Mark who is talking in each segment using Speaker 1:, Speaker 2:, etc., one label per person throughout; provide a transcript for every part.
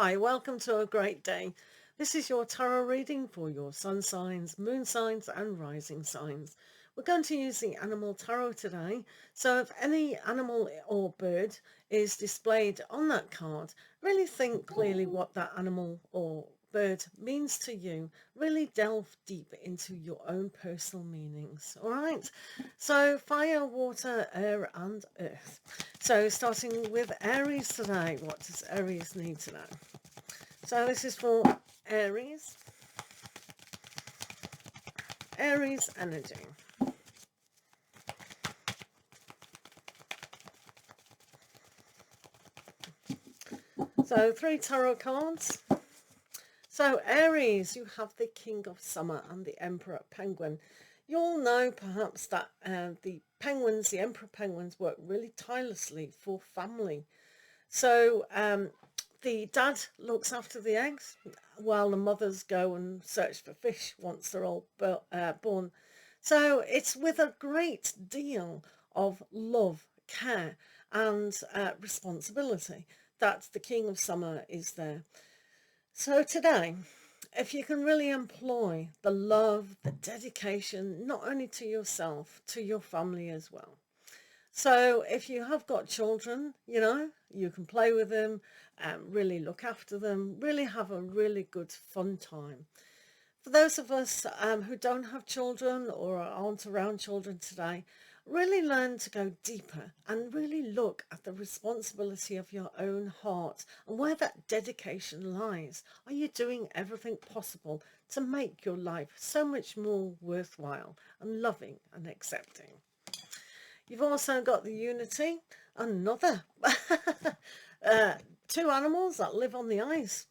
Speaker 1: Hi, welcome to a great day. This is your tarot reading for your sun signs, moon signs and rising signs. We're going to use the animal tarot today. So if any animal or bird is displayed on that card, really think clearly what that animal or bird means to you. Really delve deep into your own personal meanings. All right. So fire, water, air and earth. So starting with Aries today. What does Aries need to know? So this is for Aries. Aries energy. So 3 tarot cards. So Aries, you have the King of Summer and the Emperor Penguin. You'll know perhaps that the penguins, the Emperor penguins, work really tirelessly for family. So the dad looks after the eggs while the mothers go and search for fish once they're all born. So it's with a great deal of love, care and responsibility that the King of Summer is there. So today, if you can really employ the love, the dedication, not only to yourself, to your family as well. So if you have got children, you can play with them, really look after them, really have a really good fun time. For those of us who don't have children or aren't around children today, really learn to go deeper and really look at the responsibility of your own heart and where that dedication lies. Are you doing everything possible to make your life so much more worthwhile and loving and accepting? You've also got the Unity, another 2 animals that live on the ice.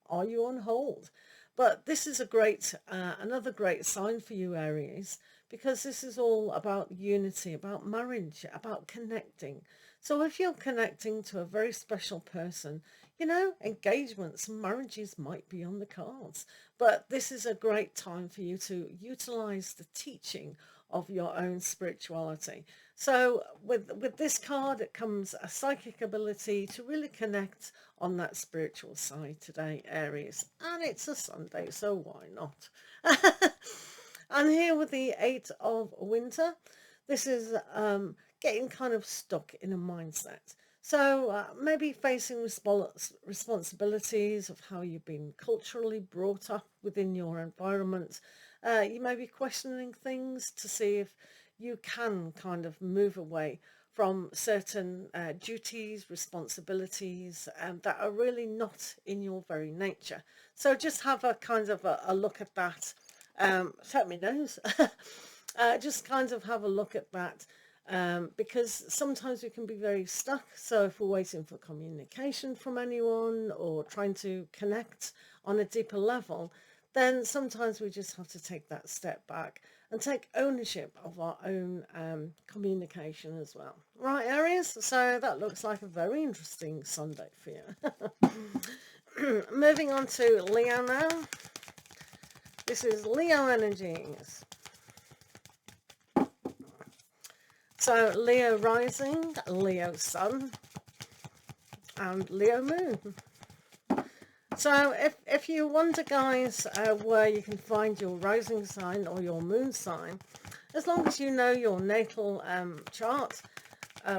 Speaker 1: Are you on hold? But this is a great, another great sign for you, Aries, because this is all about unity, about marriage, about connecting. So if you're connecting to a very special person, engagements and marriages might be on the cards. But this is a great time for you to utilize the teaching of your own spirituality. So with this card, it comes a psychic ability to really connect on that spiritual side today, Aries. And it's a Sunday, so why not? And here with the 8 of Winter, this is getting kind of stuck in a mindset. So maybe facing responsibilities of how you've been culturally brought up within your environment. You may be questioning things to see if you can kind of move away from certain duties, responsibilities that are really not in your very nature. So just have a kind of a look at that. Shut my nose. Just kind of have a look at that. Because sometimes we can be very stuck. So if we're waiting for communication from anyone or trying to connect on a deeper level, then sometimes we just have to take that step back and take ownership of our own communication as well. Right, Aries? So that looks like a very interesting Sunday for you. Moving on to Leo now. This is Leo energies. So Leo rising, Leo sun, and Leo moon. So if you wonder, guys, where you can find your rising sign or your moon sign, as long as you know your natal chart,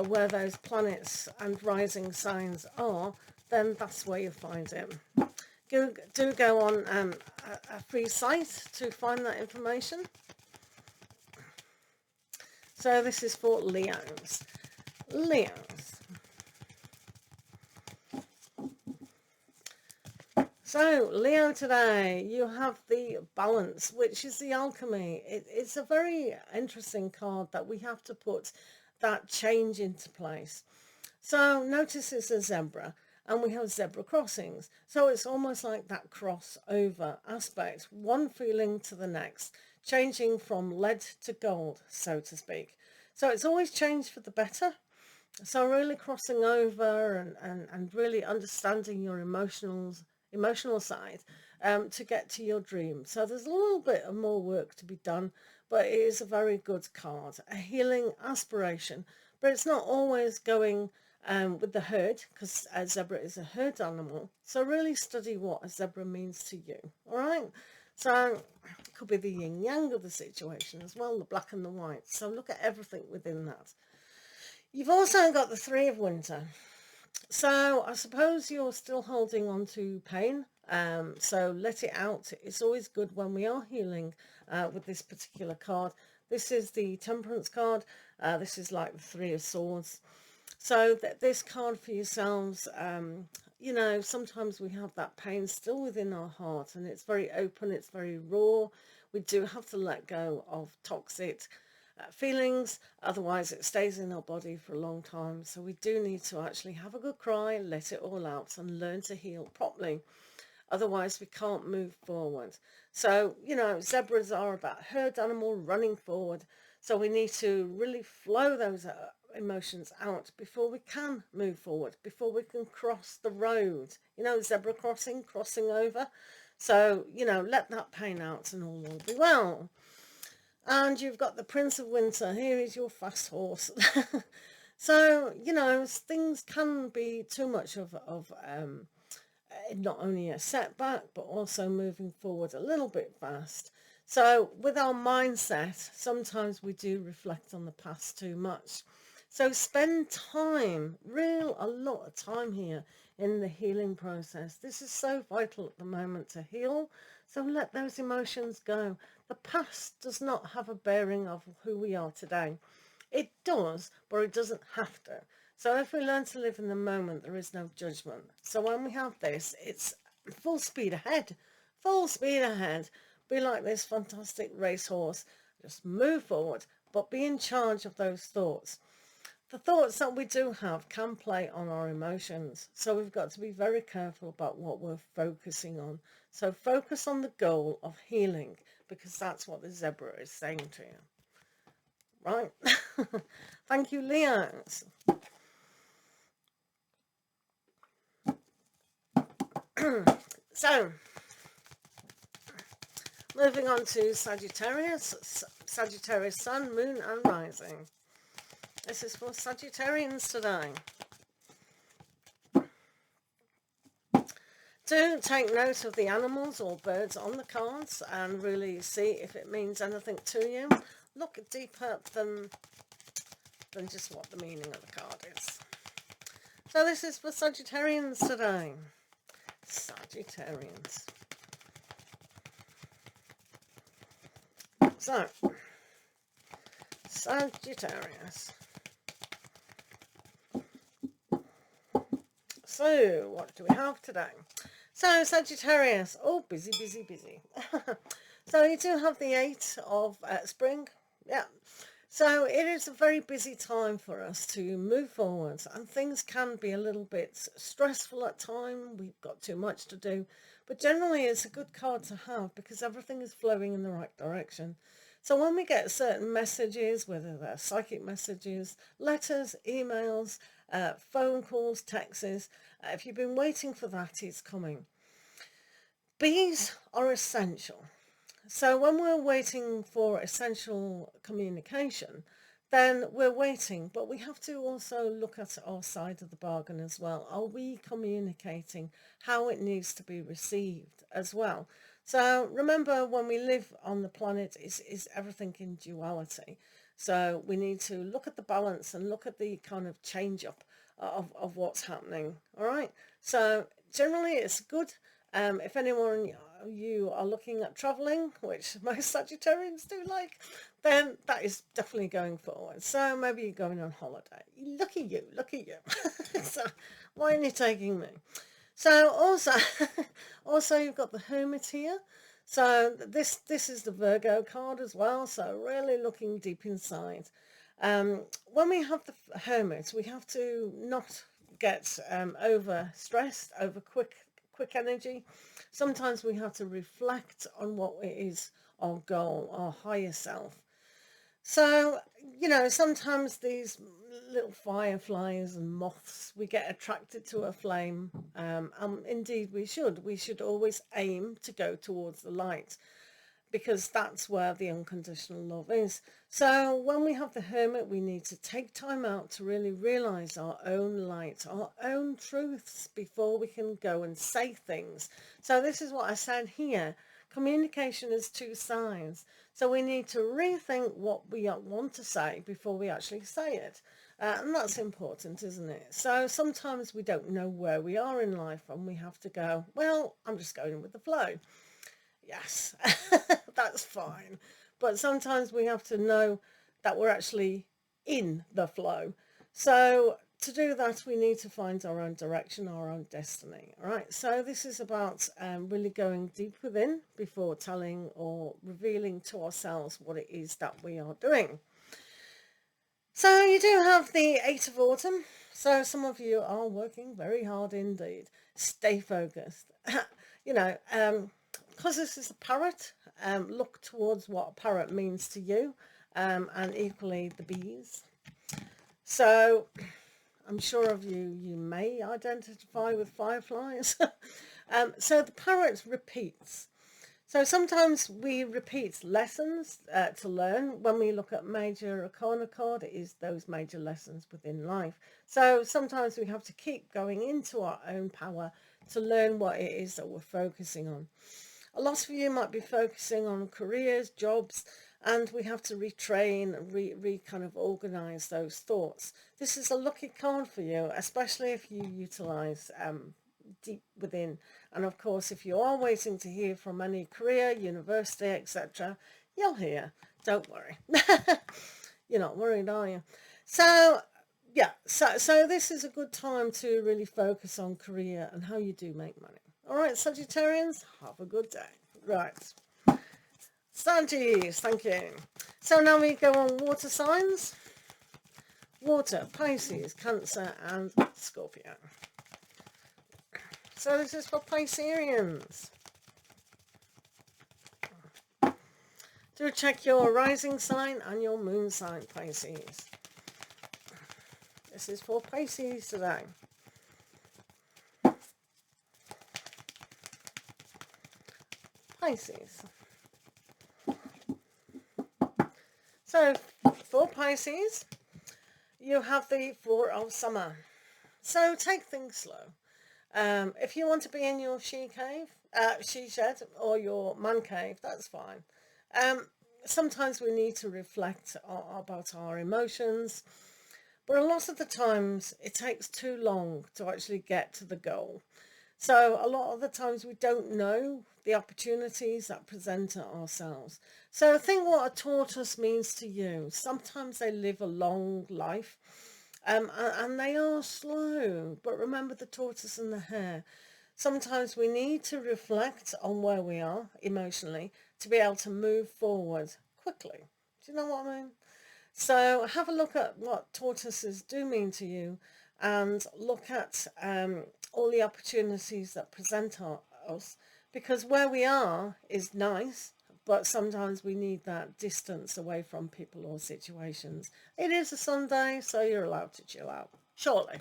Speaker 1: where those planets and rising signs are, then that's where you'll find it. Do go on a free site to find that information. So this is for Leos. Leos. So Leo today, you have the Balance, which is the alchemy. It's a very interesting card that we have to put that change into place. So notice it's a zebra and we have zebra crossings. So it's almost like that crossover aspect, one feeling to the next, changing from lead to gold, so to speak. So it's always changed for the better. So really crossing over and really understanding your emotional side to get to your dream. So there's a little bit of more work to be done, but it is a very good card, a healing aspiration. But it's not always going with the herd, because a zebra is a herd animal. So really study what a zebra means to you. All right. So it could be the yin yang of the situation as well, the black and the white. So look at everything within that. You've also got the Three of Winter. So I suppose you're still holding on to pain. So let it out. It's always good when we are healing with this particular card. This is the Temperance card. This is like the Three of Swords. So this card for yourselves, you know, sometimes we have that pain still within our heart, and it's very open, it's very raw. We do have to let go of toxic feelings, otherwise it stays in our body for a long time. So we do need to actually have a good cry, let it all out, and learn to heal properly. Otherwise we can't move forward. So, you know, zebras are about herd animal running forward. So we need to really flow those emotions out before we can move forward, before we can cross the road. You know, zebra crossing over. So, you know, let that pain out and all will be well. And you've got the Prince of Winter. Here is your fast horse. So, you know, things can be too much of not only a setback, but also moving forward a little bit fast. So with our mindset, sometimes we do reflect on the past too much. So spend time, a lot of time here in the healing process. This is so vital at the moment to heal. So let those emotions go. The past does not have a bearing of who we are today. It does, but it doesn't have to. So if we learn to live in the moment, there is no judgment. So when we have this, it's full speed ahead. Full speed ahead. Be like this fantastic racehorse. Just move forward, but be in charge of those thoughts. The thoughts that we do have can play on our emotions. So we've got to be very careful about what we're focusing on. So focus on the goal of healing, because that's what the zebra is saying to you. Right? Thank you, Leos. So, moving on to Sagittarius. Sagittarius Sun, Moon and Rising. This is for Sagittarians today. Do take note of the animals or birds on the cards and really see if it means anything to you. Look deeper than just what the meaning of the card is. So this is for Sagittarians today. Sagittarians. So, Sagittarius. So, what do we have today? So, Sagittarius. Oh, busy, busy, busy. So, you do have the 8 of spring. Yeah. So, it is a very busy time for us to move forward. And things can be a little bit stressful at times. We've got too much to do. But generally, it's a good card to have because everything is flowing in the right direction. So when we get certain messages, whether they're psychic messages, letters, emails, phone calls, texts, if you've been waiting for that, it's coming. Bees are essential. So when we're waiting for essential communication, then we're waiting, but we have to also look at our side of the bargain as well. Are we communicating how it needs to be received as well? So remember, when we live on the planet, is everything in duality. So we need to look at the balance and look at the kind of change up of what's happening. All right. So generally it's good. If anyone you are looking at traveling, which most Sagittarians do like, then that is definitely going forward. So maybe you're going on holiday. Lucky you, lucky you. So why aren't you taking me? So also you've got the Hermit here. So this is the Virgo card as well. So really looking deep inside. When we have the Hermit, we have to not get over stressed, over quick energy. Sometimes we have to reflect on what it is our goal, our higher self. So, you know, sometimes these little fireflies and moths, we get attracted to a flame. Indeed, we should. We should always aim to go towards the light. because that's where the unconditional love is. So when we have the Hermit, we need to take time out to really realize our own light, our own truths before we can go and say things. So this is what I said here. Communication is two sides. So we need to rethink what we want to say before we actually say it. And that's important, isn't it? So sometimes we don't know where we are in life and we have to go, well, I'm just going with the flow. Yes, that's fine. But sometimes we have to know that we're actually in the flow. So to do that, we need to find our own direction, our own destiny. All right. So this is about really going deep within before telling or revealing to ourselves what it is that we are doing. So you do have the 8 of Autumn. So some of you are working very hard indeed. Stay focused. You know, because this is a parrot, look towards what a parrot means to you, and equally the bees. So I'm sure of you may identify with fireflies. So the parrot repeats. So sometimes we repeat lessons to learn. When we look at major arcana card, it is those major lessons within life. So sometimes we have to keep going into our own power to learn what it is that we're focusing on. A lot of you might be focusing on careers, jobs, and we have to retrain and kind of organize those thoughts. This is a lucky card for you, especially if you utilize deep within. And of course, if you are waiting to hear from any career, university, etc., you'll hear. Don't worry. You're not worried, are you? So yeah, so this is a good time to really focus on career and how you do make money. All right, Sagittarians, have a good day. Right. Saggies, thank you. So now we go on water signs. Water, Pisces, Cancer, and Scorpio. So this is for Pisceans. Do check your rising sign and your moon sign, Pisces. This is for Pisces today. Pisces. So for Pisces, you have the 4 of Summer. So take things slow. If you want to be in your she shed, or your man cave, that's fine. Sometimes we need to reflect about our emotions, but a lot of the times it takes too long to actually get to the goal. So a lot of the times we don't know the opportunities that present ourselves. So think what a tortoise means to you. Sometimes they live a long life. And they are slow, but remember the tortoise and the hare. Sometimes we need to reflect on where we are emotionally to be able to move forward quickly. Do you know what I mean? So have a look at what tortoises do mean to you, and look at all the opportunities that present us, because where we are is nice, but sometimes we need that distance away from people or situations. It is a Sunday, so you're allowed to chill out. Surely.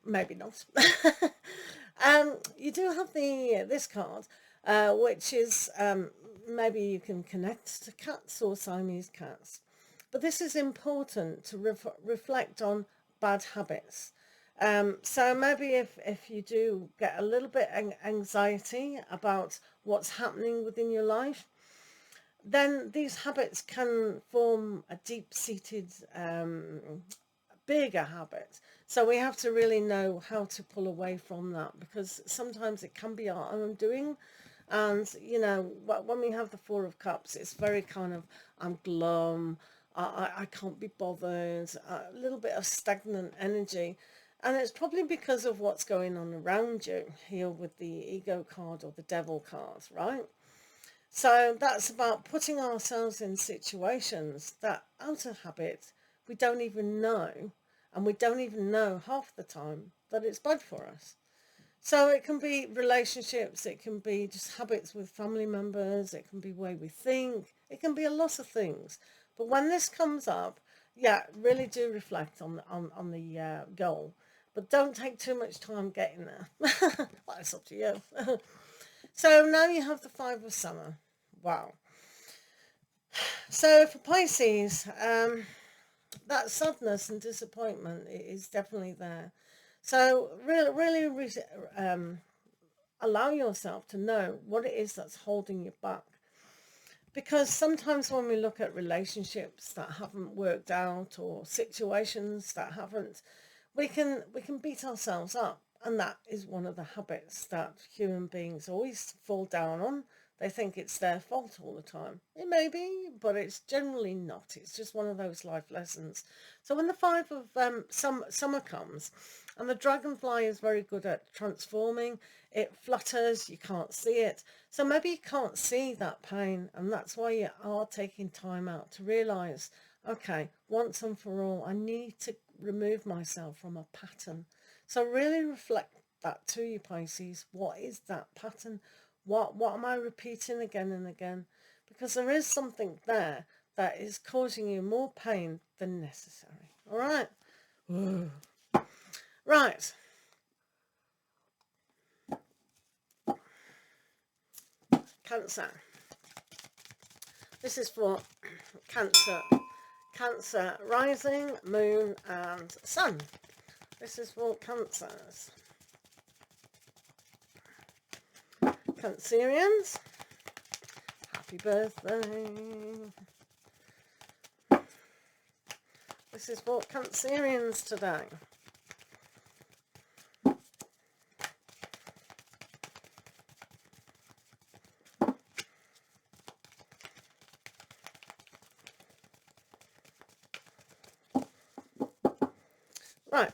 Speaker 1: Maybe not. You do have this card, which is maybe you can connect to cats or Siamese cats. But this is important to reflect on bad habits. So maybe if you do get a little bit anxiety about what's happening within your life, then these habits can form a deep-seated, bigger habit. So we have to really know how to pull away from that, because sometimes it can be our own doing. And, you know, when we have the 4 of Cups, it's very kind of, I'm glum, I can't be bothered, a little bit of stagnant energy. And it's probably because of what's going on around you here with the ego card or the devil card, right? So that's about putting ourselves in situations that out of habit we don't even know, and we don't even know half the time that it's bad for us. So it can be relationships, it can be just habits with family members, it can be the way we think, it can be a lot of things. But when this comes up, yeah, really do reflect on the goal. But don't take too much time getting there. Well, it's up to you. So now you have the Five of Summer. Wow. So for Pisces, that sadness and disappointment is definitely there. So really allow yourself to know what it is that's holding you back. Because sometimes when we look at relationships that haven't worked out or situations that haven't, we can beat ourselves up. And that is one of the habits that human beings always fall down on. They think it's their fault all the time. It may be, but it's generally not. It's just one of those life lessons. So when the Five of summer comes, and the dragonfly is very good at transforming, it flutters, you can't see it. So maybe you can't see that pain, and that's why you are taking time out to realise, okay, once and for all, I need to remove myself from a pattern. So really reflect that to you, Pisces. What is that pattern? What am I repeating again and again? Because there is something there that is causing you more pain than necessary. All right? Ooh. Right. Cancer. This is for Cancer. Cancer rising, moon and sun. This is for Cancers. Cancerians, happy birthday. This is for Cancerians today. Right,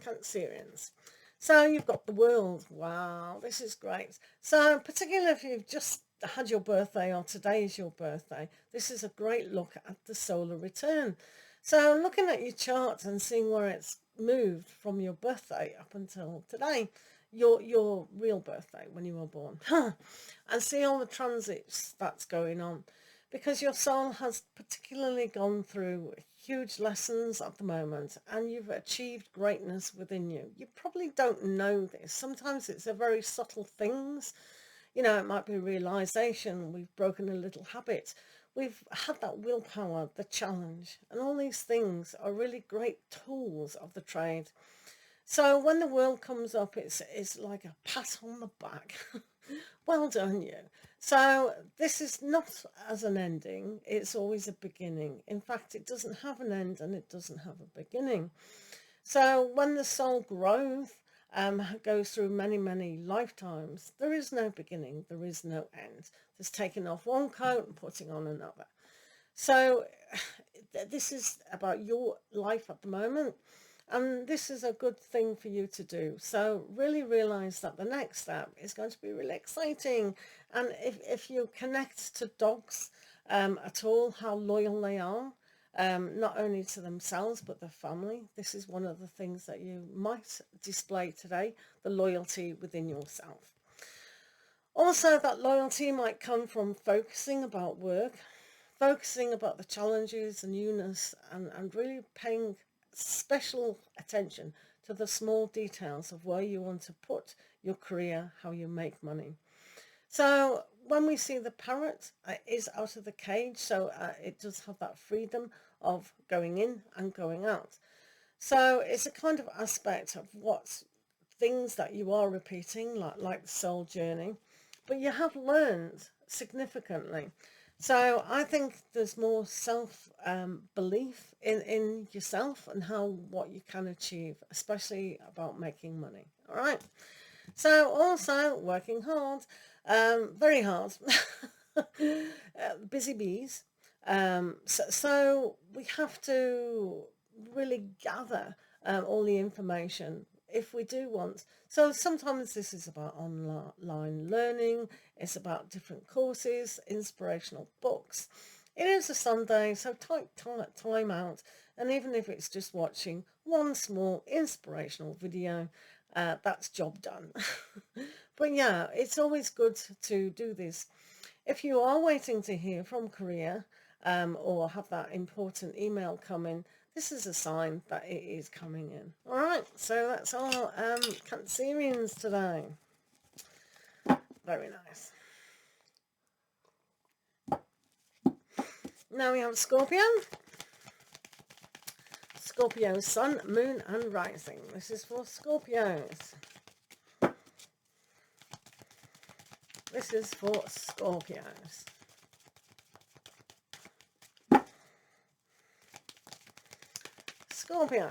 Speaker 1: Cancerians. So you've got the world. Wow, this is great. So particularly if you've just had your birthday or today is your birthday, this is a great look at the solar return. So looking at your chart and seeing where it's moved from your birthday up until today, your real birthday when you were born, and see all the transits that's going on, because your soul has particularly gone through huge lessons at the moment, and you've achieved greatness within you. You probably don't know this. Sometimes it's a very subtle things. You know, it might be a realization. We've broken a little habit. We've had that willpower, the challenge, and all these things are really great tools of the trade. So when the world comes up, it's like a pat on the back. Well done, you. So this is not as an ending, it's always a beginning. In fact, it doesn't have an end and it doesn't have a beginning. So when the soul growth goes through many lifetimes, there is no beginning, there is no end. There's taking off one coat and putting on another. So this is about your life at the moment. And this is a good thing for you to do. So really realize that the next step is going to be really exciting. And if you connect to dogs at all, how loyal they are, not only to themselves but their family, this is one of the things that you might display today, the loyalty within yourself. Also, that loyalty might come from focusing about work, focusing about the challenges and newness, and really paying special attention to the small details of where you want to put your career, how you make money. So when we see the parrot is out of the cage, so it does have that freedom of going in and going out. So it's a kind of aspect of what things that you are repeating, like the soul journey, but you have learned significantly. So I think there's more self-belief in yourself and what you can achieve, especially about making money. All right. So also working hard, very hard, busy bees. So we have to really gather all the information if we do want. So sometimes this is about online learning, it's about different courses, inspirational books. It is a Sunday, so take time out, and even if it's just watching one small inspirational video, that's job done. But yeah, it's always good to do this. If you are waiting to hear from Korea or have that important email coming, this is a sign that it is coming in. All right, so that's all Cancerians today. Very nice. Now we have Scorpio. Scorpio, Sun, Moon and Rising. This is for Scorpios. This is for Scorpios. Scorpio.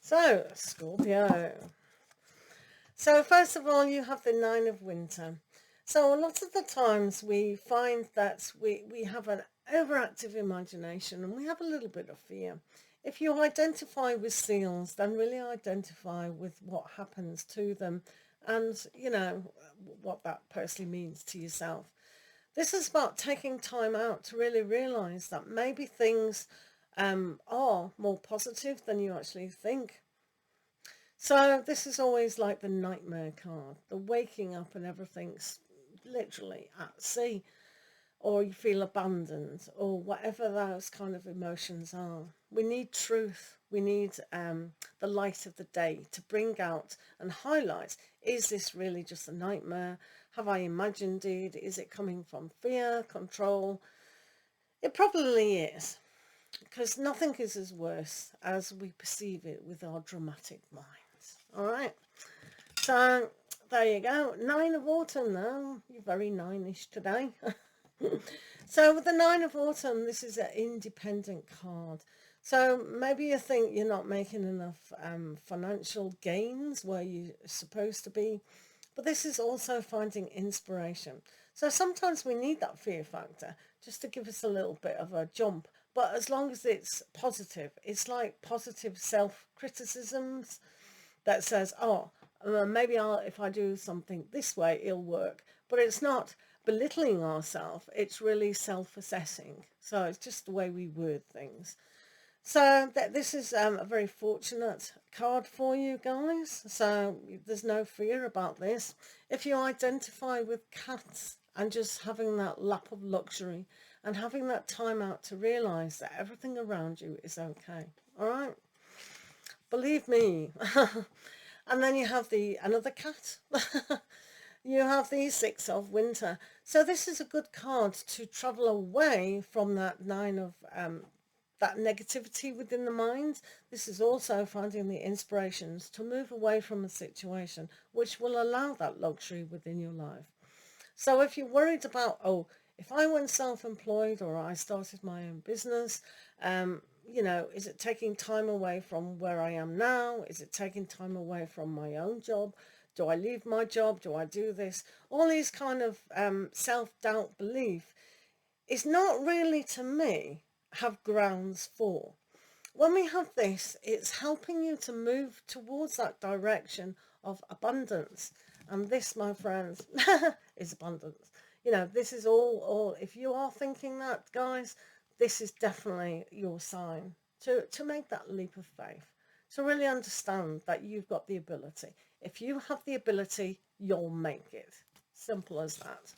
Speaker 1: So, Scorpio. So, first of all, you have the Nine of Winter. So, a lot of the times we find that we have an overactive imagination and we have a little bit of fear. If you identify with seals, then really identify with what happens to them and, you know, what that personally means to yourself. This is about taking time out to really realise that maybe things are more positive than you actually think. So this is always like the nightmare card, the waking up and everything's literally at sea, or you feel abandoned, or whatever those kind of emotions are. We need truth. We need the light of the day to bring out and highlight, is this really just a nightmare? Have I imagined it? Is it coming from fear, control? It probably is, because nothing is as worse as we perceive it with our dramatic minds. All right, so there you go. Nine of Autumn now. You're very nine-ish today. So with the Nine of Autumn, this is an independent card. So maybe you think you're not making enough financial gains where you're supposed to be. But this is also finding inspiration. So sometimes we need that fear factor just to give us a little bit of a jump. But as long as it's positive, it's like positive self-criticisms that says, oh, maybe if I do something this way, it'll work. But it's not belittling ourselves. It's really self-assessing. So it's just the way we word things. So this is a very fortunate card for you guys. So there's no fear about this. If you identify with cats and just having that lap of luxury and having that time out to realise that everything around you is okay. All right? Believe me. And then you have another cat. You have the Six of Winter. So this is a good card to travel away from that nine of that negativity within the mind. This is also finding the inspirations to move away from a situation which will allow that luxury within your life. So if you're worried about, oh, if I went self-employed or I started my own business, you know, is it taking time away from where I am now? Is it taking time away from my own job? Do I leave my job? Do I do this? All these kind of self-doubt belief is not really, to me, have grounds for. When we have this, it's helping you to move towards that direction of abundance. And this, my friends, is abundance. You know, this is all, if you are thinking that, guys, this is definitely your sign to make that leap of faith, to really understand that you've got the ability. If you have the ability, you'll make it. Simple as that.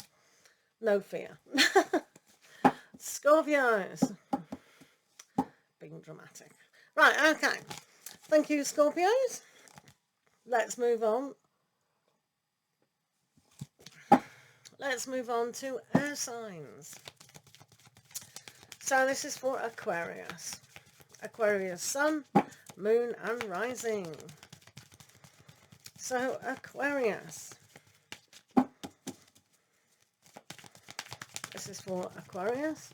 Speaker 1: No fear. Scorpios. Being dramatic. Right, okay. Thank you, Scorpios. Let's move on. Let's move on to air signs. So this is for Aquarius. Aquarius, Sun, Moon and Rising. So Aquarius. This is for Aquarius.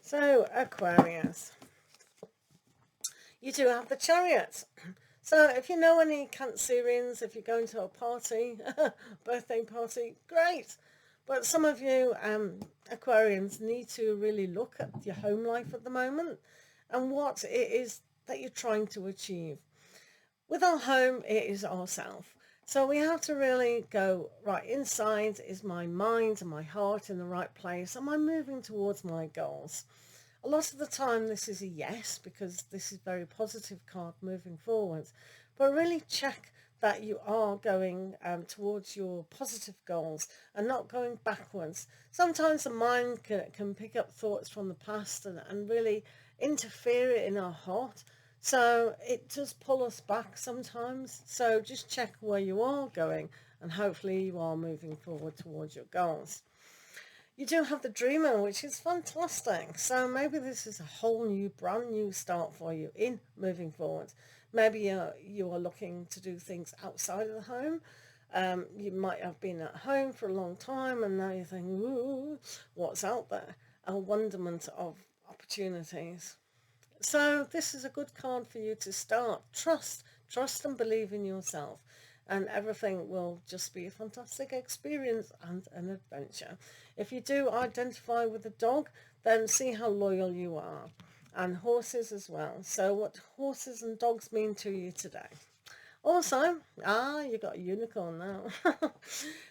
Speaker 1: So Aquarius. You do have the Chariot. So if you know any Cancerians, if you're going to a party, birthday party, great. But some of you Aquarians need to really look at your home life at the moment and what it is that you're trying to achieve. With our home, it is ourself. So we have to really go, right, inside is my mind and my heart in the right place. Am I moving towards my goals? A lot of the time this is a yes, because this is very positive card moving forwards. But really check that you are going towards your positive goals and not going backwards. Sometimes the mind can pick up thoughts from the past and really interfere in our heart. So it does pull us back sometimes. So just check where you are going, and hopefully you are moving forward towards your goals. You do have the Dreamer, which is fantastic. So maybe this is a whole new, brand new start for you in moving forward. Maybe you are looking to do things outside of the home. You might have been at home for a long time, and now you're thinking, ooh, what's out there? A wonderment of opportunities. So this is a good card for you to start. Trust and believe in yourself, and everything will just be a fantastic experience and an adventure. If you do identify with a dog, then see how loyal you are. And horses as well. So what horses and dogs mean to you today. Also, you got a unicorn now.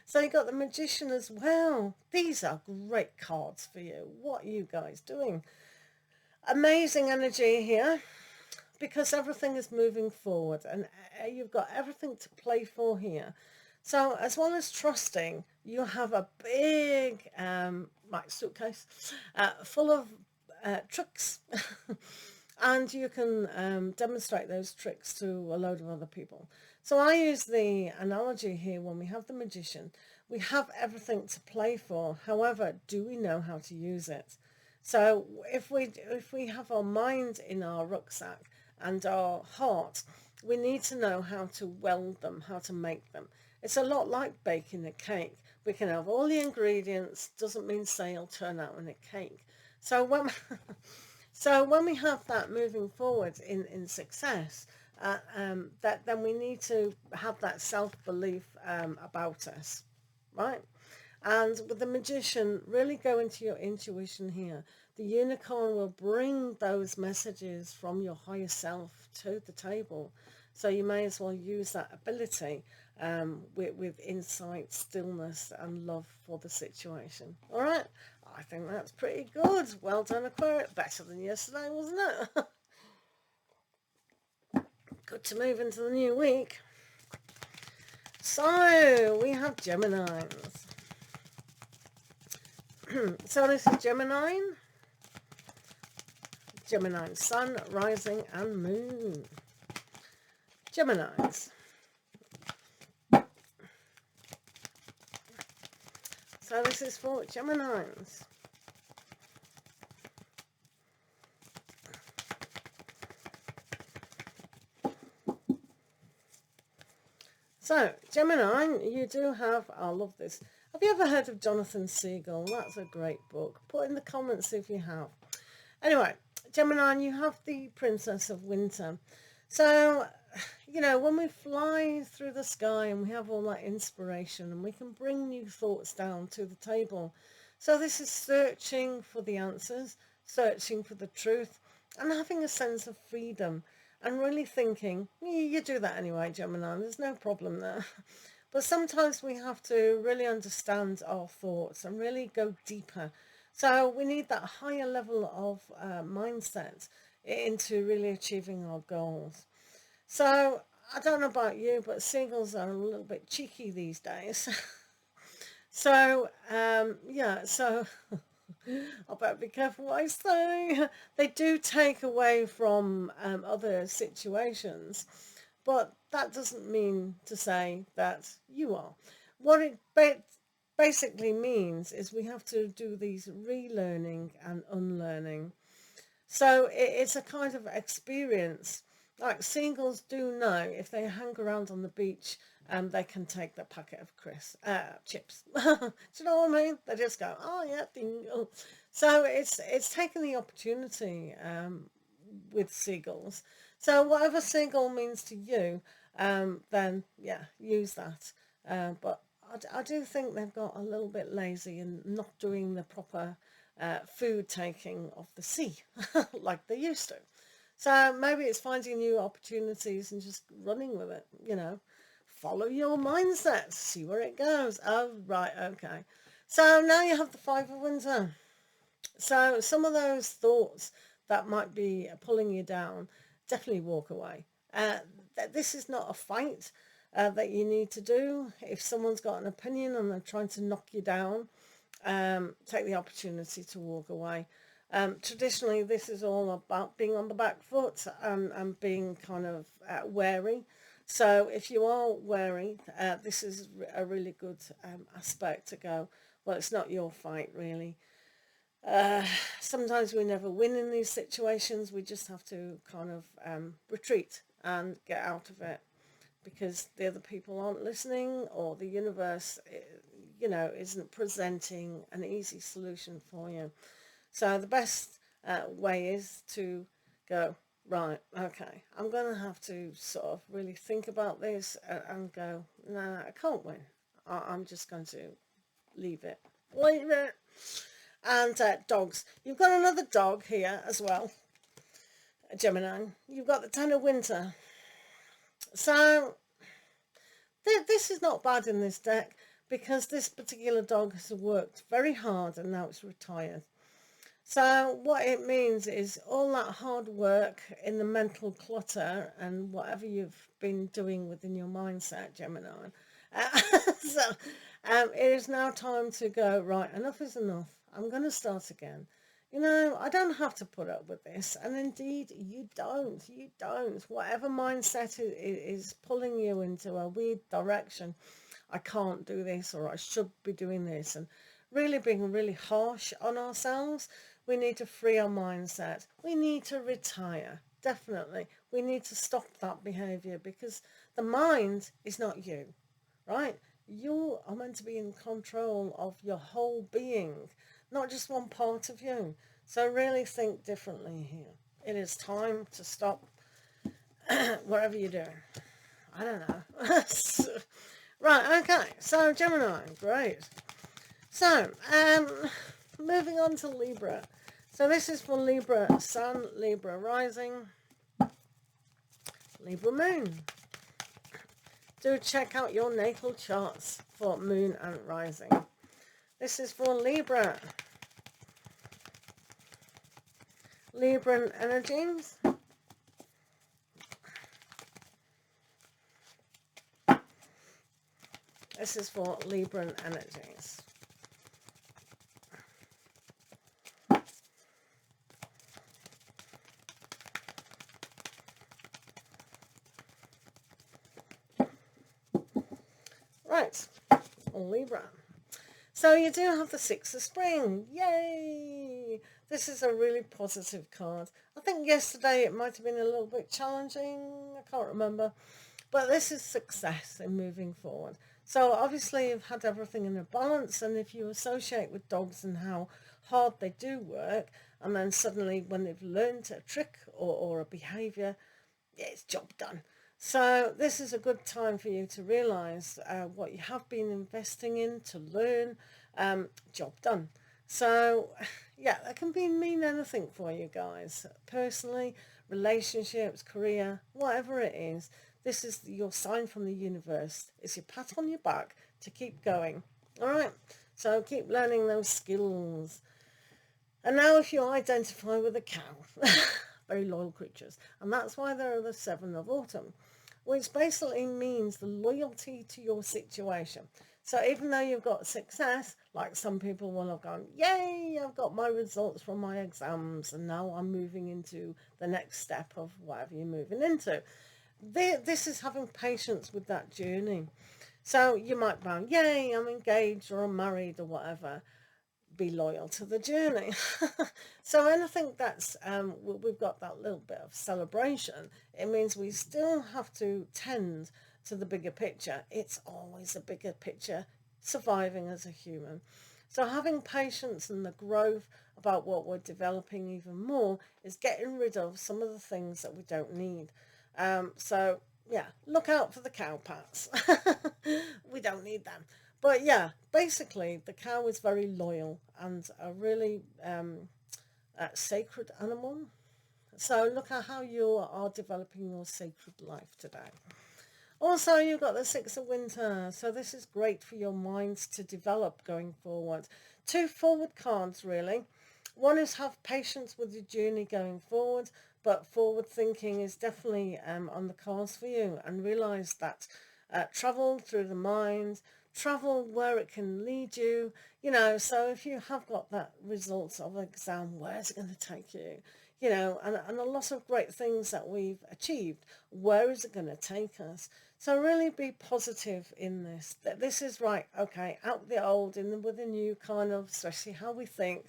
Speaker 1: So you got the Magician as well. These are great cards for you. What are you guys doing? Amazing energy here, because everything is moving forward and you've got everything to play for here. So as well as trusting, you have a big suitcase full of tricks and you can demonstrate those tricks to a load of other people. So I use the analogy here: when we have the Magician, we have everything to play for. However, do we know how to use it? So if we have our mind in our rucksack and our heart, we need to know how to weld them, how to make them. It's a lot like baking a cake. We can have all the ingredients, doesn't mean say it'll turn out in a cake. So when we have that moving forward in success, then we need to have that self-belief about us, right? And with the Magician, really go into your intuition here. The unicorn will bring those messages from your higher self to the table. So you may as well use that ability with insight, stillness, and love for the situation. All right? I think that's pretty good. Well done, Aquarius. Better than yesterday, wasn't it? Good to move into the new week. So we have Geminis. So this is Gemini. Gemini Sun, Rising and Moon. Geminis. So this is for Geminis. So, Gemini, you do have, I love this. Have you ever heard of Jonathan Siegel? That's a great book. Put in the comments if you have. Anyway, Gemini, you have the Princess of Winter. So, you know, when we fly through the sky and we have all that inspiration and we can bring new thoughts down to the table. So this is searching for the answers, searching for the truth, and having a sense of freedom. And really thinking, you do that anyway, Gemini, there's no problem there. But sometimes we have to really understand our thoughts and really go deeper. So we need that higher level of mindset into really achieving our goals. So I don't know about you, but seagulls are a little bit cheeky these days. So, yeah, so... I better be careful what I say. They do take away from other situations, but that doesn't mean to say that you are. What it basically means is we have to do these relearning and unlearning. So it's a kind of experience. Like seagulls do know if they hang around on the beach, they can take the packet of chips. Do you know what I mean? They just go, oh yeah, ding. So it's taking the opportunity with seagulls. So whatever seagull means to you, then yeah, use that. But I do think they've got a little bit lazy and not doing the proper food taking of the sea like they used to. So maybe it's finding new opportunities and just running with it, you know. Follow your mindset, see where it goes. Oh, right, okay. So now you have the Five of Winter. So some of those thoughts that might be pulling you down, definitely walk away. This is not a fight that you need to do. If someone's got an opinion and they're trying to knock you down, take the opportunity to walk away. Traditionally, this is all about being on the back foot and being kind of wary. So if you are wary, this is a really good aspect to go, well, it's not your fight, really. Uh, Sometimes we never win in these situations. We just have to kind of retreat and get out of it because the other people aren't listening, or the universe, isn't presenting an easy solution for you. So the best way is to go, right, okay, I'm going to have to sort of really think about this and go, no, I can't win. I'm just going to leave it. Leave it. And dogs. You've got another dog here as well, Gemini. You've got the Ten of Winter. So this is not bad in this deck because this particular dog has worked very hard and now it's retired. So what it means is all that hard work in the mental clutter and whatever you've been doing within your mindset, Gemini. So it is now time to go, right, enough is enough. I'm going to start again. I don't have to put up with this. And indeed, you don't. You don't. Whatever mindset is pulling you into a weird direction, I can't do this or I should be doing this. And really being really harsh on ourselves, we need to free our mindset. We need to retire. Definitely. We need to stop that behavior because the mind is not you, right? You are meant to be in control of your whole being, not just one part of you. So really think differently here. It is time to stop whatever you're doing. I don't know. Right, okay. So Gemini, great. So, moving on to Libra. So this is for Libra Sun, Libra Rising, Libra Moon. Do check out your natal charts for Moon and Rising. This is for Libra. Libran energies. This is for Libran energies. Right, Libra. So you do have the Six of Spring. Yay! This is a really positive card. I think yesterday it might have been a little bit challenging. I can't remember. But this is success in moving forward. So obviously you've had everything in a balance, and if you associate with dogs and how hard they do work, and then suddenly when they've learned a trick or a behaviour, yeah, it's job done. So this is a good time for you to realise what you have been investing in to learn, job done. So yeah, that can mean anything for you guys. Personally, relationships, career, whatever it is, this is your sign from the universe. It's your pat on your back to keep going. All right, so keep learning those skills. And now if you identify with a cow, very loyal creatures, and that's why there are the Seven of Autumn, which basically means the loyalty to your situation. So even though you've got success, like some people will have gone, yay, I've got my results from my exams, and now I'm moving into the next step of whatever you're moving into. This is having patience with that journey. So you might go, yay, I'm engaged or I'm married or whatever. Be loyal to the journey. So anything that's we've got that little bit of celebration, it means we still have to tend to the bigger picture. It's always a bigger picture, surviving as a human. So having patience and the growth about what we're developing even more is getting rid of some of the things that we don't need. So yeah, look out for the cow pats. We don't need them. But yeah, basically the cow is very loyal and a really sacred animal. So look at how you are developing your sacred life today. Also, you've got the Six of Winter. So this is great for your minds to develop going forward. Two forward cards, really. One is have patience with your journey going forward, but forward thinking is definitely on the cards for you, and realize that travel through the mind, travel where it can lead you, you know. So if you have got that results of an exam, where's it going to take you? You know, and a lot of great things that we've achieved, where is it going to take us? So really be positive in this, that this is right, okay, out the old, in with the new, kind of, especially how we think,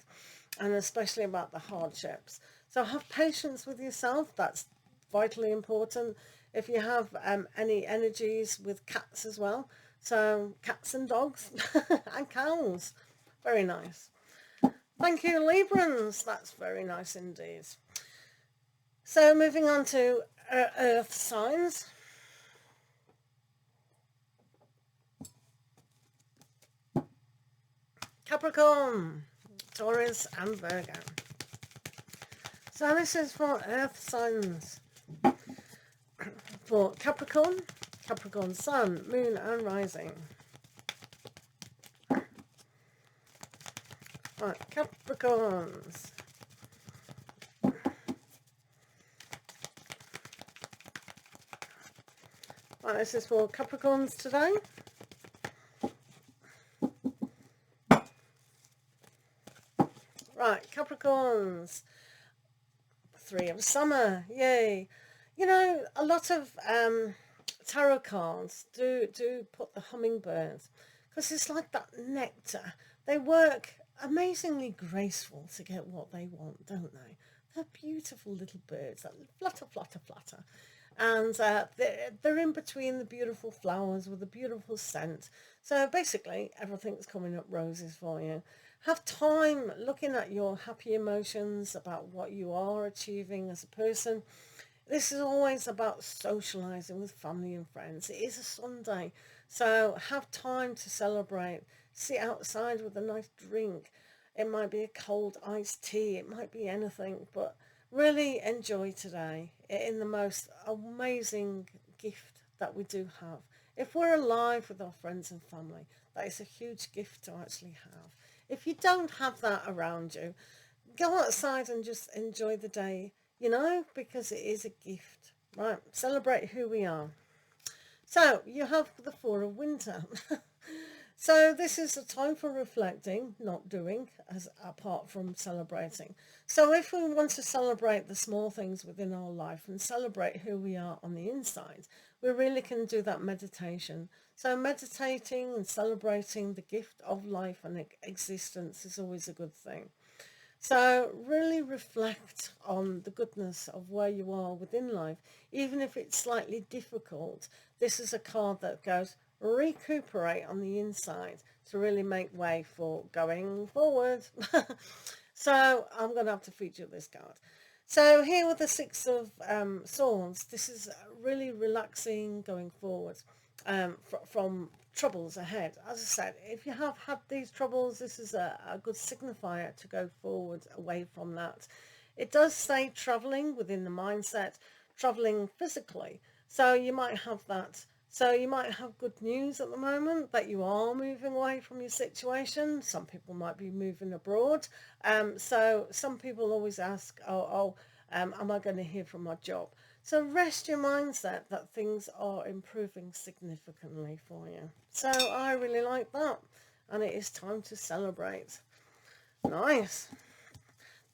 Speaker 1: and especially about the hardships. So have patience with yourself, that's vitally important. If you have any energies with cats as well, so cats and dogs and cows, very nice. Thank you, Librans, that's very nice indeed. So moving on to earth signs. Capricorn, Taurus and Virgo. So this is for earth signs. For Capricorn, Capricorn Sun, Moon and Rising. Right, Capricorns. Right, this is for Capricorns today. Right, Capricorns. Three of Summer, yay. You know, a lot of tarot cards do put the hummingbirds, because it's like that nectar. They work amazingly graceful to get what they want, don't they? They're beautiful little birds that flutter, flutter, flutter. And they're in between the beautiful flowers with a beautiful scent. So basically, everything's coming up roses for you. Have time looking at your happy emotions, about what you are achieving as a person. This is always about socialising with family and friends. It is a Sunday, so have time to celebrate. Sit outside with a nice drink. It might be a cold iced tea. It might be anything, but really enjoy today in the most amazing gift that we do have. If we're alive with our friends and family, that is a huge gift to actually have. If you don't have that around you, go outside and just enjoy the day, you know, because it is a gift, right? Celebrate who we are. So you have the Four of Winter. So this is a time for reflecting, not doing, as apart from celebrating. So if we want to celebrate the small things within our life and celebrate who we are on the inside, we really can do that meditation. So meditating and celebrating the gift of life and existence is always a good thing. So really reflect on the goodness of where you are within life, even if it's slightly difficult. This is a card that goes, recuperate on the inside to really make way for going forward. So I'm going to have to feature this card. So here with the Six of Swords, this is really relaxing going forward from troubles ahead. As I said, if you have had these troubles, this is a good signifier to go forward away from that. It does say travelling within the mindset, travelling physically. So you might have that. So you might have good news at the moment that you are moving away from your situation. Some people might be moving abroad. So some people always ask, am I going to hear from my job? So rest your mindset that things are improving significantly for you. So I really like that. And it is time to celebrate. Nice.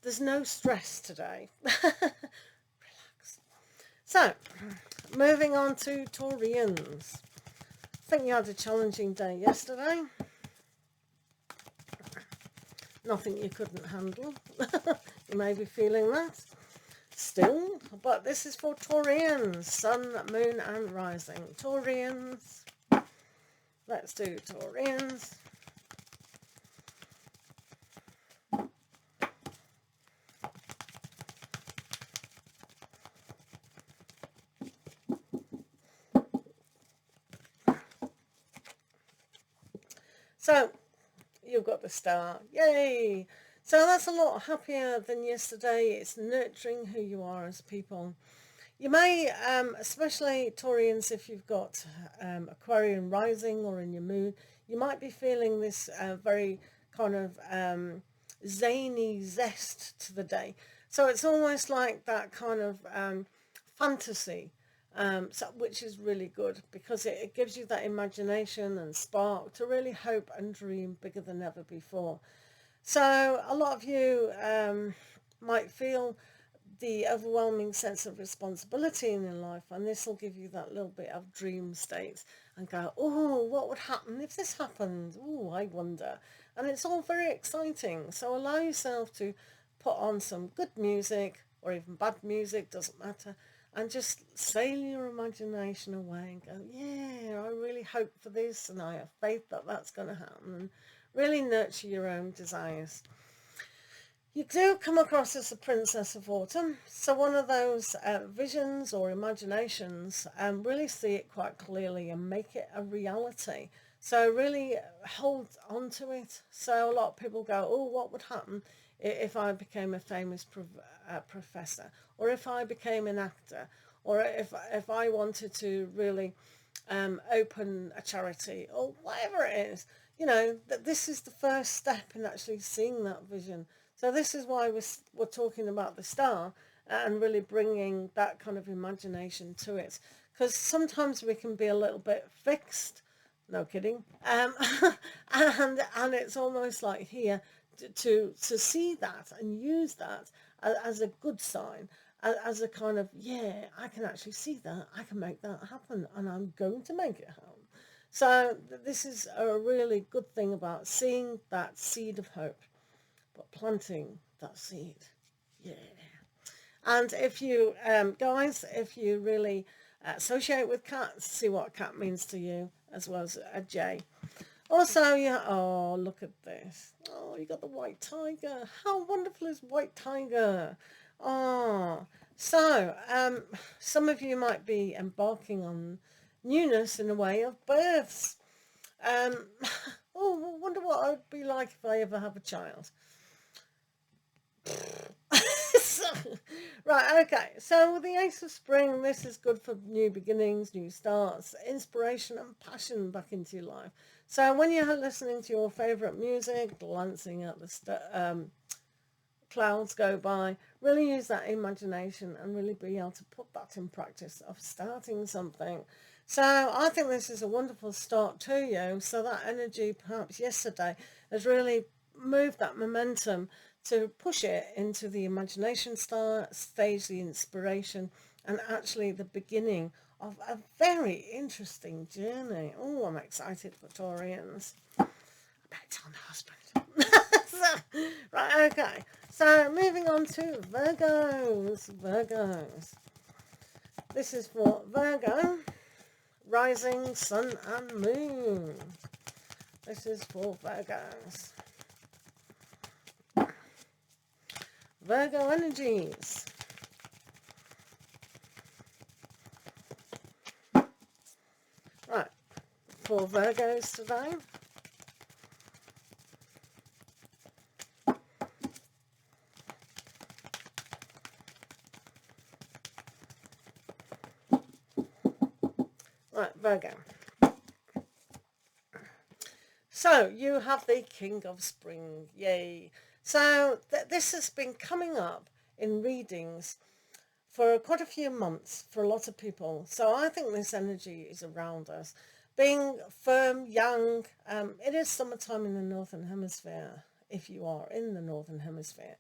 Speaker 1: There's no stress today. Relax. So, moving on to Taurians. I think you had a challenging day yesterday. Nothing you couldn't handle. You may be feeling that still, but this is for Taurians, Sun, Moon and Rising. Taurians, let's do Taurians. So you've got the Star, yay! So that's a lot happier than yesterday. It's nurturing who you are as people. You may, especially Taurians, if you've got Aquarian rising or in your moon, you might be feeling this very kind of zany zest to the day. So it's almost like that kind of fantasy, which is really good, because it gives you that imagination and spark to really hope and dream bigger than ever before. So a lot of you might feel the overwhelming sense of responsibility in your life, and this will give you that little bit of dream state and go, oh, what would happen if this happened? Oh, I wonder. And it's all very exciting. So allow yourself to put on some good music, or even bad music, doesn't matter, and just sail your imagination away and go, yeah, I really hope for this, and I have faith that that's going to happen, and really nurture your own desires. You do come across as the Princess of Autumn, so one of those visions or imaginations, really see it quite clearly and make it a reality. So really hold on to it. So a lot of people go, oh, what would happen if I became a famous professor, or if I became an actor, or if I wanted to really open a charity, or whatever it is. You know, that this is the first step in actually seeing that vision. So this is why we're talking about the star and really bringing that kind of imagination to it. Because sometimes we can be a little bit fixed, no kidding, and it's almost like here to see that and use that as a good sign, as a kind of, yeah, I can actually see that, I can make that happen, and I'm going to make it happen. So this is a really good thing about seeing that seed of hope, but planting that seed. Yeah. And if you guys, if you really associate with cats, see what cat means to you, as well as a J. Also, yeah, oh, look at this. Oh, you got the white tiger. How wonderful is white tiger? Oh, so some of you might be embarking on newness in a way of births. Oh, I wonder what I'd be like if I ever have a child. Right, okay, so with the Ace of Spring, this is good for new beginnings, new starts, inspiration and passion back into your life. So when you're listening to your favourite music, glancing at the clouds go by, really use that imagination and really be able to put that in practice of starting something. So I think this is a wonderful start to you. So that energy perhaps yesterday has really moved that momentum to push it into the imagination stage, the inspiration, and actually the beginning of a very interesting journey. Oh, I'm excited for Taurians. I better tell my husband. Right, okay. So moving on to Virgos. This is for Virgo, rising, sun and moon. This is for Virgos. Virgo energies. Right, for Virgos today. Right, Virgo. So you have the King of Spring, yay. So this has been coming up in readings for quite a few months for a lot of people. So I think this energy is around us. Being firm, young, it is summertime in the Northern Hemisphere, if you are in the Northern Hemisphere.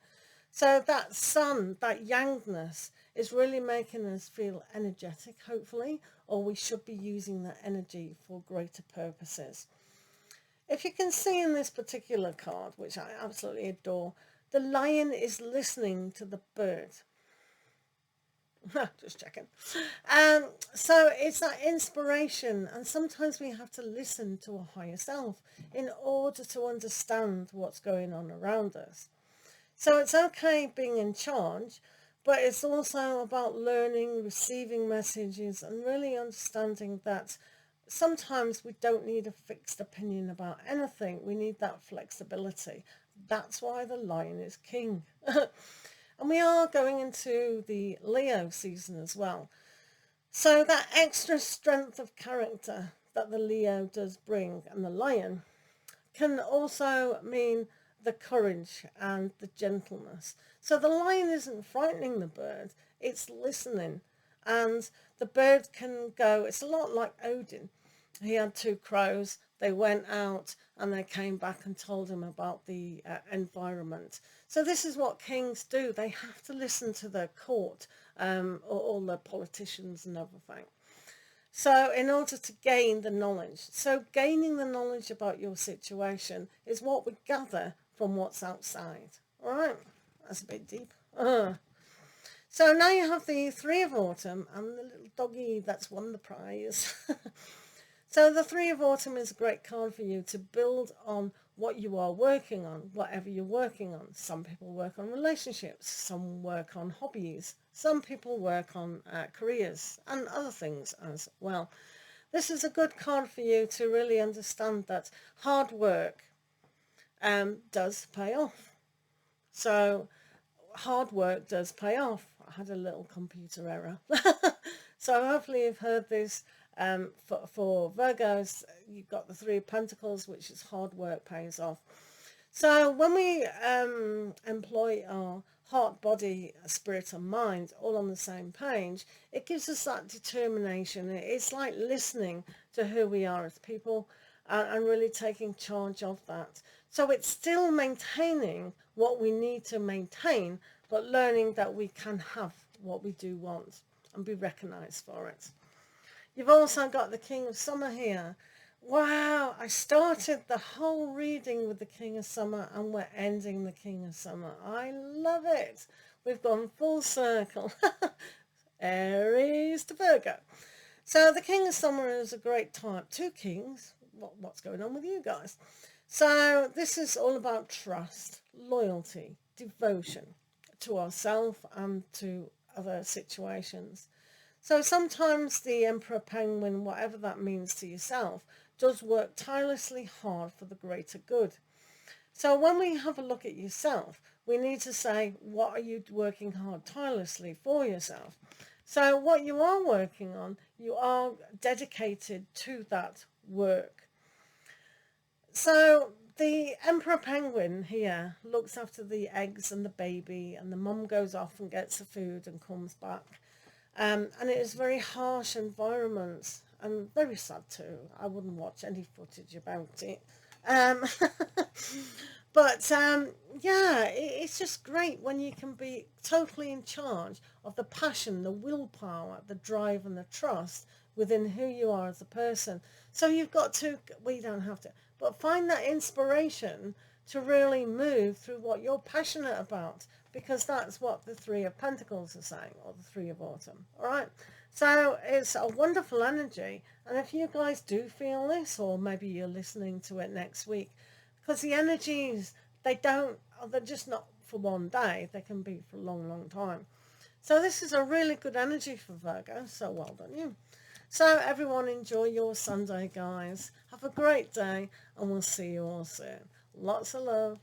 Speaker 1: So that sun, that youngness, is really making us feel energetic, hopefully, or we should be using that energy for greater purposes. If you can see in this particular card, which I absolutely adore, the lion is listening to the bird. Just checking. So it's that inspiration, and sometimes we have to listen to a higher self in order to understand what's going on around us. So it's okay being in charge, but it's also about learning, receiving messages, and really understanding that sometimes we don't need a fixed opinion about anything. We need that flexibility. That's why the lion is king. And we are going into the Leo season as well. So that extra strength of character that the Leo does bring, and the lion, can also mean the courage and the gentleness. So the lion isn't frightening the bird, it's listening. And the bird can go, it's a lot like Odin. He had two crows, they went out and they came back and told him about the environment. So this is what kings do. They have to listen to their court, or all the politicians and everything. So in order to gain the knowledge. So gaining the knowledge about your situation is what we gather from what's outside. All right, that's a bit deep. So now you have the Three of Autumn and the little doggy that's won the prize. So the Three of Autumn is a great card for you to build on what you are working on, whatever you're working on. Some people work on relationships, some work on hobbies, some people work on careers and other things as well. This is a good card for you to really understand that hard work does pay off. So hard work does pay off. I had a little computer error. So hopefully you've heard this. For Virgos, you've got the Three of Pentacles, which is hard work pays off. So when we employ our heart, body, spirit and mind all on the same page, it gives us that determination. It's like listening to who we are as people and really taking charge of that. So it's still maintaining what we need to maintain, but learning that we can have what we do want and be recognized for it. You've also got the King of Summer here. Wow, I started the whole reading with the King of Summer and we're ending the King of Summer. I love it. We've gone full circle. Aries to Virgo. So the King of Summer is a great type. Two kings. What's going on with you guys? So this is all about trust, loyalty, devotion to ourselves and to other situations. So sometimes the Emperor Penguin, whatever that means to yourself, does work tirelessly hard for the greater good. So when we have a look at yourself, we need to say, what are you working hard tirelessly for yourself? So what you are working on, you are dedicated to that work. So the Emperor Penguin here looks after the eggs and the baby, and the mum goes off and gets the food and comes back. And it is very harsh environment and very sad too. I wouldn't watch any footage about it. But yeah, it's just great when you can be totally in charge of the passion, the willpower, the drive and the trust within who you are as a person. So you've got to, well, you don't have to, but find that inspiration to really move through what you're passionate about, because that's what the Three of Pentacles are saying, or the Three of Autumn. All right, so it's a wonderful energy. And if you guys do feel this, or maybe you're listening to it next week, because the energies, they're just not for one day, they can be for a long time. So this is a really good energy for Virgo, so well done you. So everyone, enjoy your Sunday, guys. Have a great day, and we'll see you all soon. Lots of love.